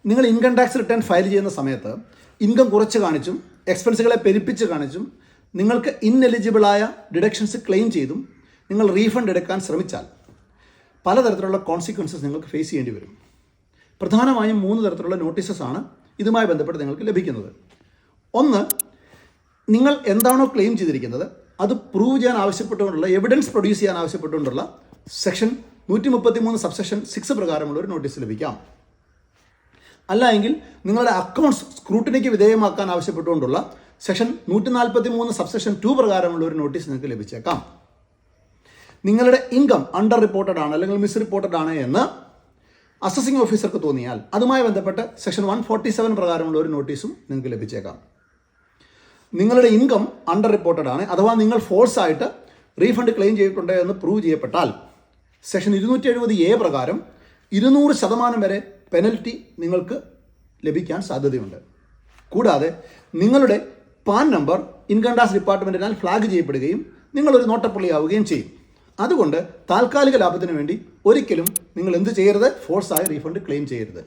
നിങ്ങൾ income tax return file ചെയ്യുന്ന സമയത്ത് ഇൻകം കുറച്ച് കാണിച്ചും എക്സ്പെൻസുകളെ പെരുപ്പിച്ച് കാണിച്ചും നിങ്ങൾക്ക് ഇന്നെലിജിബിളായ ഡിഡക്ഷൻസ് ക്ലെയിം ചെയ്തും നിങ്ങൾ റീഫണ്ട് എടുക്കാൻ ശ്രമിച്ചാൽ പലതരത്തിലുള്ള കോൺസിക്വൻസസ് നിങ്ങൾക്ക് ഫേസ് ചെയ്യേണ്ടി വരും. പ്രധാനമായും 3 തരത്തിലുള്ള നോട്ടീസസ് ആണ് ഇതുമായി ബന്ധപ്പെട്ട് നിങ്ങൾക്ക് ലഭിക്കുന്നത്. ഒന്ന്, നിങ്ങൾ എന്താണോ ക്ലെയിം ചെയ്തിരിക്കുന്നത് അത് പ്രൂവ് ചെയ്യാൻ ആവശ്യപ്പെട്ടുകൊണ്ടുള്ള എവിഡൻസ് പ്രൊഡ്യൂസ് ചെയ്യാൻ ആവശ്യപ്പെട്ടുകൊണ്ടുള്ള സെക്ഷൻ 133 സബ്സെക്ഷൻ 6 പ്രകാരമുള്ള ഒരു നോട്ടീസ് ലഭിക്കാം. അല്ല എങ്കിൽ നിങ്ങളുടെ അക്കൗണ്ട്സ് സ്ക്രൂട്ടിനിക്ക് വിധേയമാക്കാൻ ആവശ്യപ്പെട്ടുകൊണ്ടുള്ള സെക്ഷൻ 143 സബ്സെക്ഷൻ 2 പ്രകാരമുള്ള ഒരു നോട്ടീസ് നിങ്ങൾക്ക് ലഭിച്ചേക്കാം. നിങ്ങളുടെ ഇൻകം അണ്ടർ റിപ്പോർട്ടഡ് ആണ് അല്ലെങ്കിൽ മിസ് റിപ്പോർട്ടഡ് ആണ് എന്ന് അസസിംഗ് ഓഫീസർക്ക് തോന്നിയാൽ അതുമായി ബന്ധപ്പെട്ട് സെക്ഷൻ 147 പ്രകാരമുള്ള ഒരു നോട്ടീസും നിങ്ങൾക്ക് ലഭിച്ചേക്കാം. നിങ്ങളുടെ ഇൻകം അണ്ടർ റിപ്പോർട്ടഡ് ആണ് അഥവാ നിങ്ങൾ ഫോഴ്സ് ആയിട്ട് റീഫണ്ട് ക്ലെയിം ചെയ്തിട്ടുണ്ട് എന്ന് പ്രൂവ് ചെയ്യപ്പെട്ടാൽ സെക്ഷൻ 270A പ്രകാരം 200% വരെ പെനൽറ്റി നിങ്ങൾക്ക് ലഭിക്കാൻ സാധ്യതയുണ്ട്. കൂടാതെ നിങ്ങളുടെ പാൻ നമ്പർ ഇൻകം ടാക്സ് ഡിപ്പാർട്ട്മെൻറ്റിനാൽ ഫ്ലാഗ് ചെയ്യപ്പെടുകയും നിങ്ങളൊരു നോട്ടപ്പുള്ളിയാവുകയും ചെയ്യും. അതുകൊണ്ട് താൽക്കാലിക ലാഭത്തിന് വേണ്ടി ഒരിക്കലും നിങ്ങൾ എന്ത് ചെയ്യരുത്, ഫോഴ്സായി റീഫണ്ട് ക്ലെയിം ചെയ്യരുത്.